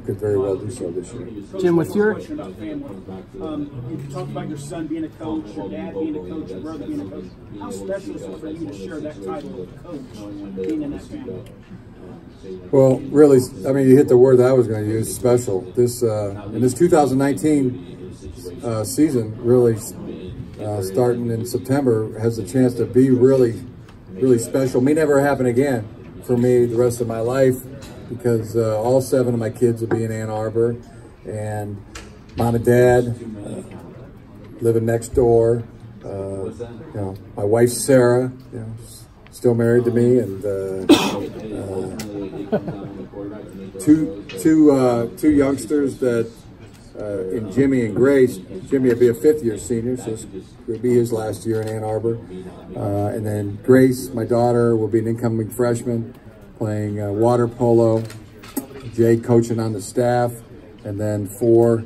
could very well do so this year. Jim, with your question about family, you talked about your son being a coach, your dad being a coach, your brother being a coach. How special is it for you to share that title of coach, being in that family? Well, really, I mean, you hit the word that I was going to use, special. This in this 2019 season, really starting in September, has a chance to be really, really special. May never happen again for me the rest of my life, because all 7 of my kids will be in Ann Arbor, and mom and dad living next door. My wife Sarah, still married to me, and two youngsters that in Jimmy and Grace. Jimmy will be a 5th-year senior, so it'll be his last year in Ann Arbor. And then Grace, my daughter, will be an incoming freshman playing water polo. Jay coaching on the staff, and then four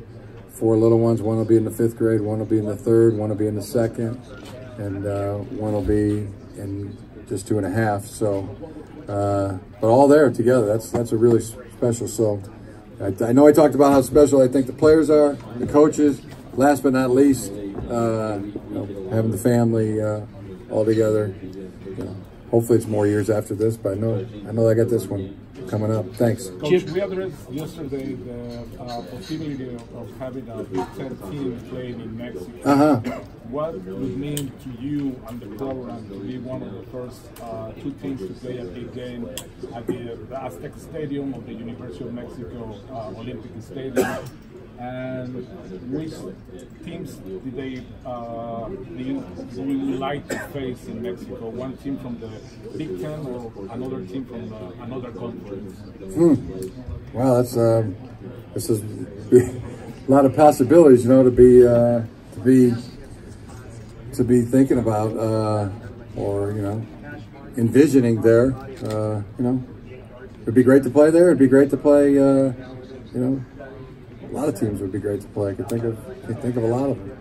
little ones. One will be in the 5th grade, one will be in the 3rd, one will be in the 2nd, and one will be in just 2.5. So, but all there together. That's a really special. So, I know I talked about how special I think the players are, the coaches. Last but not least, having the family all together. Hopefully, it's more years after this, but I know I got this one coming up. Thanks. Coach, we addressed yesterday the possibility of having a Big Ten team playing in Mexico. What would it mean to you and the program to be one of the first 2 teams to play a big game at the Aztec Stadium of the University of Mexico Olympic Stadium? And which teams did they would like to face in Mexico? One team from the Big Ten or another team from another conference? Wow, that's this is a lot of possibilities, to be thinking about or envisioning there. It'd be great to play there. It'd be great to play. A lot of teams would be great to play. I could think of a lot of them.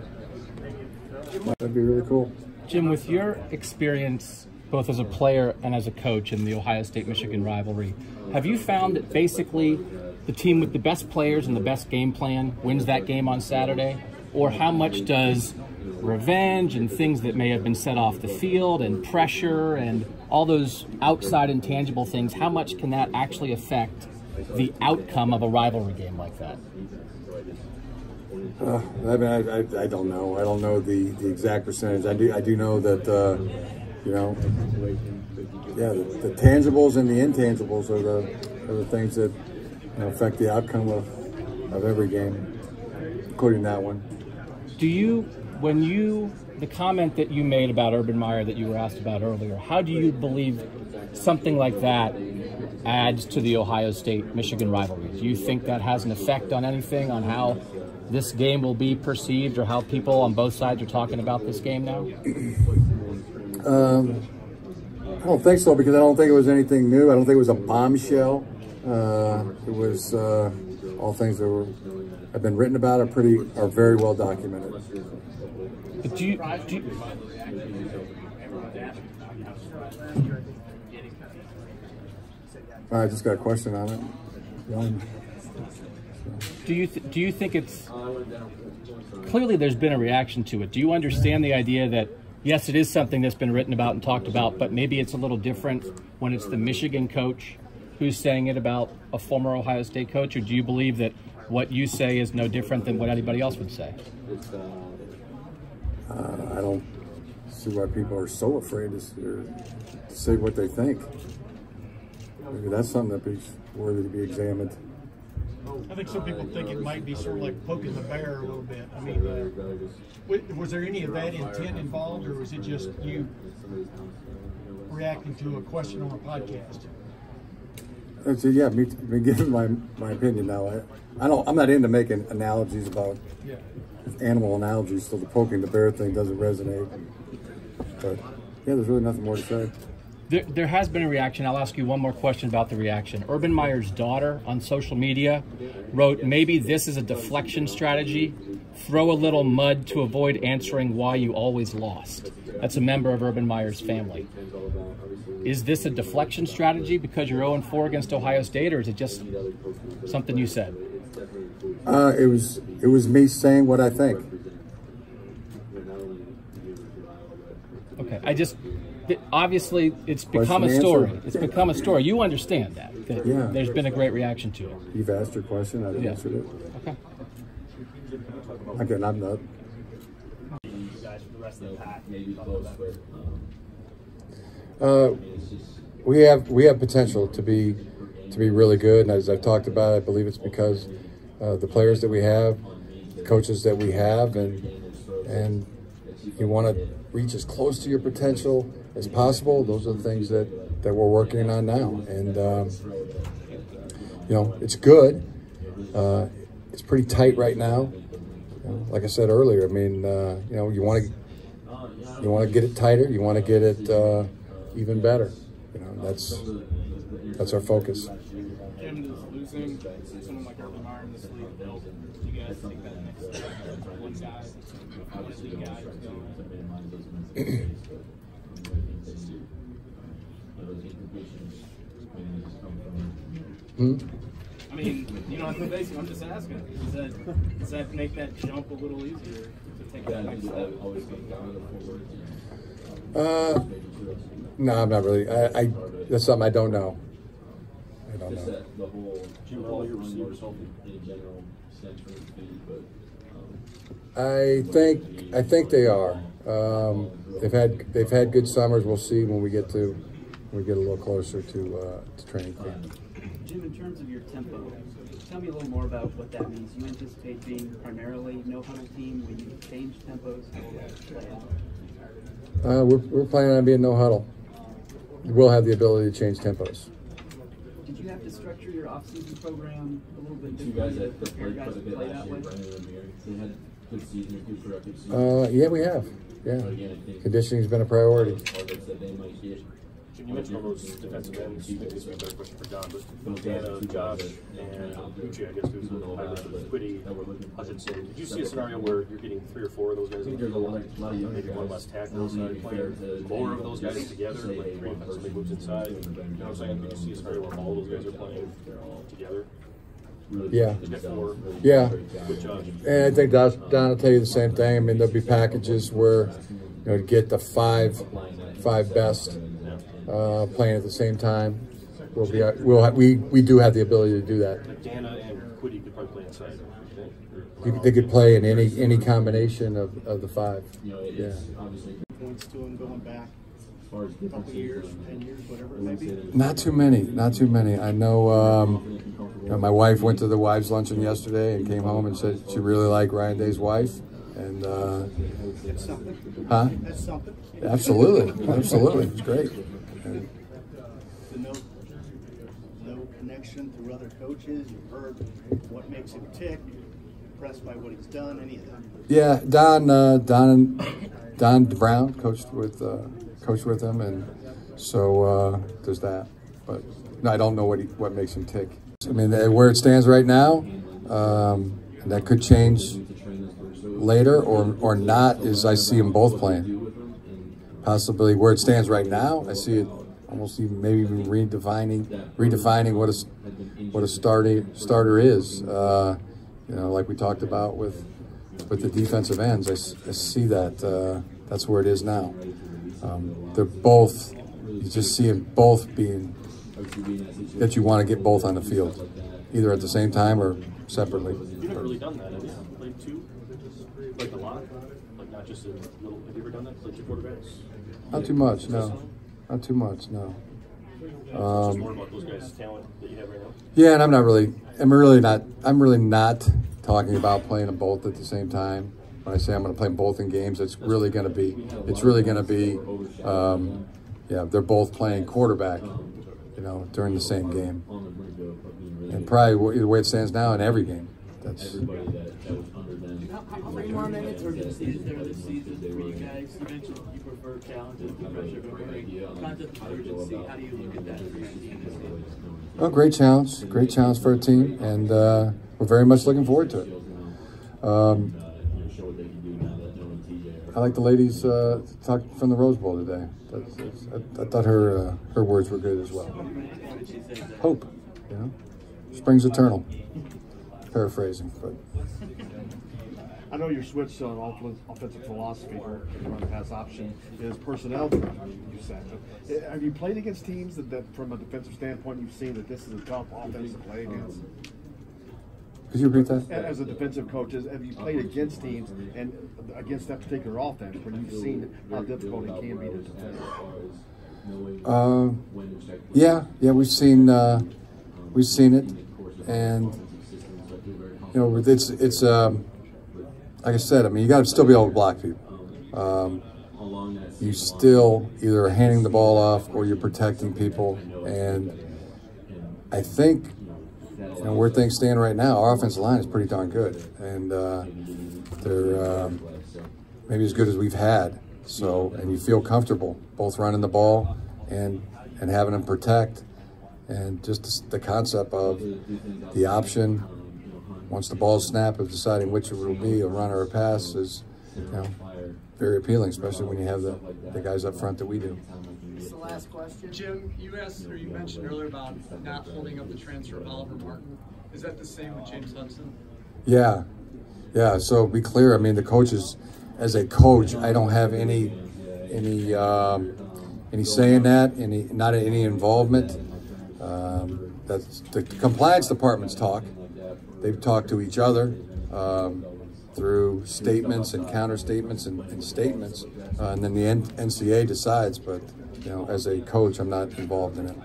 That'd be really cool. Jim, with your experience both as a player and as a coach in the Ohio State-Michigan rivalry, have you found that basically the team with the best players and the best game plan wins that game on Saturday? Or how much does revenge and things that may have been set off the field and pressure and all those outside intangible things, how much can that actually affect the outcome of a rivalry game like that? I don't know. I don't know the exact percentage. I do know that the tangibles and the intangibles are the things that affect the outcome of every game, including that one. The comment that you made about Urban Meyer that you were asked about earlier, how do you believe something like that adds to the Ohio State-Michigan rivalry? Do you think that has an effect on anything, on how this game will be perceived, or how people on both sides are talking about this game now? I don't think so, because I don't think it was anything new. I don't think it was a bombshell. It was all things that have been written about, are very well documented. But I just got a question on it. Do you think it's clearly there's been a reaction to it? Do you understand the idea that yes, it is something that's been written about and talked about, but maybe it's a little different when it's the Michigan coach who's saying it about a former Ohio State coach, or do you believe that what you say is no different than what anybody else would say? I don't see why people are so afraid to say what they think. Maybe that's something that'd be worthy to be examined. I think some people think it might be sort of like poking the bear a little bit. I mean, was there any of that intent involved, or was it just you reacting to a question on a podcast? Yeah, me giving my opinion now. I'm not into making analogies about animal analogies, so the poking the bear thing doesn't resonate. But yeah, there's really nothing more to say. There has been a reaction. I'll ask you one more question about the reaction. Urban Meyer's daughter on social media wrote, maybe this is a deflection strategy. Throw a little mud to avoid answering why you always lost. that's a member of Urban Meyer's family. Is this a deflection strategy because you're 0-4 against Ohio State, or is it just something you said? It was me saying what I think. Okay, obviously it's become a story. It's become a story. You understand that yeah. There's been a great reaction to it. You've asked your question, I've answered it. Okay. Again, I'm not. You guys for the rest of the pack. We have potential to be really good, and as I've talked about, I believe it's because the players that we have, the coaches that we have, and you want to reach as close to your potential as possible. Those are the things that we're working on now, and you know, it's good. It's pretty tight right now. You know, like I said earlier, I mean, you know, you want to get it tighter. You want to get it even better. You know, that's our focus. Jim, does losing someone like Urban Meyer in this league help you guys take that next step? One guy, one league guy who's going. I mean, you don't have to base it. I'm just asking. Does that make that jump a little easier to take that next step? No, I'm not really. That's something I don't know. I don't know. Jim, all your receivers healthy? I think they are. They've had good summers. We'll see when we get a little closer to training camp. Jim, in terms of your tempo, tell me a little more about what that means. You anticipate being primarily no-huddle team when you change tempos? How will that play out? We're planning on being no huddle. We'll have the ability to change tempos. Did you have to structure your off-season program a little bit differently to prepare guys to play that way? Yeah, we have. Yeah, conditioning's been a priority. You mentioned all those defensive ends. Maybe this is a better question for John, but Dana, Josh, and Uche, I guess, who's a little hybrid with Quiddy, Hutchinson. Did you see a scenario where you're getting 3 or 4 of those guys in the field, maybe one less tackle side playing, more of those guys together, like 3 if somebody moves inside? You know what I'm saying? Did you see a scenario where all those guys are playing together? Yeah. Yeah. And I think Don will tell you the same thing. I mean, there'll be packages where, you know, to get the five best playing at the same time. We do have the ability to do that. But Dana and Quiddy could probably play inside. They could play in any combination of the 5. Yeah. Points to him going back a couple years, 10 years, whatever it may be. Not too many. I know my wife went to the wives' luncheon yesterday and came home and said she really liked Ryan Day's wife. And That's something. huh? That's something. Absolutely. It's great. And, No connection through other coaches. You've heard what makes him tick. Impressed by what he's done. Any of that? yeah, Don Brown coached with him, and so there's that. But no, I don't know what makes him tick. I mean, where it stands right now, and that could change later or not. Is I see them both playing. Possibly where it stands right now, I see it almost even redefining what a starter is. You know, like we talked about with the defensive ends, I see that that's where it is now. They're both. You just see them both being that you want to get both on the field, either at the same time or separately. You've never really done that, have you? Played 2, like a lot, like not just a little. Have you ever done that? Played 2 quarterbacks? Not too much, no. Not too much, no. Just more about those guys' talent that you have right now. Yeah, and I'm really not talking about playing them both at the same time. When I say I'm going to play them both in games, it's really going to be, yeah, they're both playing quarterback, you know, during the same game. And probably the way it stands now in every game. That's. How many more minutes or is there this season for you guys? You mentioned you prefer challenges to pressure, but concept of urgency, how do you look at that for your team this game? Oh, great challenge for a team, and we're very much looking forward to it. I like the ladies talk from the Rose Bowl today. I thought her words were good as well. Hope, you know, spring's eternal. Paraphrasing, but. I know your switch on offensive philosophy for run pass option is personnel driven, you said. Have you played against teams that from a defensive standpoint, you've seen that this is a tough offense to play against? Could you repeat that? As a defensive coach, have you played against teams and against that particular offense when you've seen how difficult it can be to defend? Yeah, we've seen it, and you know, it's like I said, I mean, you got to still be able to block people. You still either are handing the ball off or you're protecting people, and I think, you know, where things stand right now, our offensive line is pretty darn good, and they're maybe as good as we've had. So, and you feel comfortable both running the ball and having them protect, and just the concept of the option. Once the ball's snapped, of deciding which it will be, a run or a pass, is, you know, very appealing, especially when you have the guys up front that we do. This is the last question. Jim, you mentioned earlier about not holding up the transfer of Oliver Martin. Is that the same with James Hudson? Yeah. So be clear. I mean, the coaches, as a coach, I don't have any say in that, not any involvement. That's the compliance department's talk. They've talked to each other through statements and counter statements and statements, and then the NCAA decides. But, you know, as a coach, I'm not involved in it.